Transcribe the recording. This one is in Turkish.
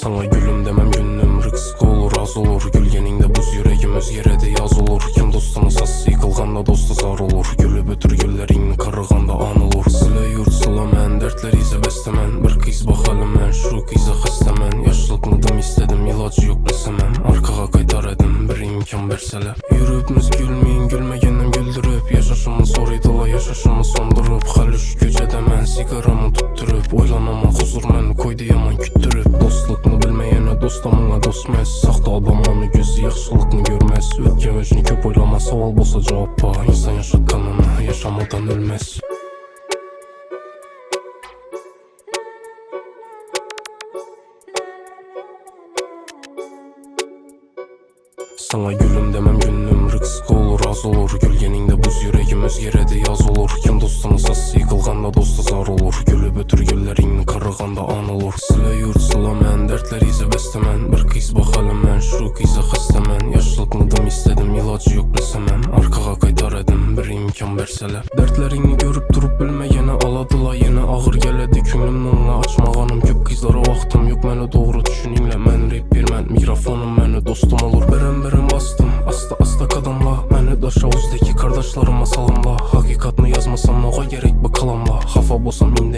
Sana gülüm demem günüm rıksık olur az olur. Gülgeninde buz yüreğim öz yere de yaz olur. Kim dostunu sası yıkılganda dostu zar olur. Gülüp ötür güllerini karıganda an olur. Sıla yurt sıla mən dertleri ise bestemən. Bir kız bak mən şu kızı xəstəmən. Yaşlılıkmıdım istedim ilacı yok bilsemem. Arkağa kaytar edim bir imkan verseler. Yürüpmüz gülmeyin gülmegenim güldürüp. Yaşaşımı soruydular yaşaşımı sondurup. Halüş güc edemən sigaramı tutturup. Oylanama huzur məni koydu yaman küttürüp. Dostluqnu bilməyənə dostamına dostməz. Saxta adamlarını gözü yaxşılıqını görməz. Ötken vəcini köp oylama saval bolsa cavab var. İnsan yaşatqanını yaşamadan ölməz. Sana gülüm demem günüm rıksık olur az olur. Gülgeninde buz yüreğim öz yere de yaz olur. Kim dostunu sası yıkılganda dostu zar olur. Gülüp ötür güllerini karıganda an olur. Sıla yurt sıla mən dertleri ise bestemən. Bir kız bak mən şu kızı xəstəmən. Yaşlılıkmıdım istedim ilacı yok bilsemem. Arkağa kaytar edim bir imkan verseler. Dertlerini görüp durup bilmeyene aladılar yine ağır geledi. Künlümün onunla açmağanım köp kızlara vaxtım yok. Məni doğru düşününlə mən rapper mən. Mikrofonum məni dostum olur. Berem bastım asta asta qadamla. Məni daşa uzdaki kardeşlarıma salamla. Hakikatını yazmasam noğa gerek bu kalamla. Hafa bolsam indi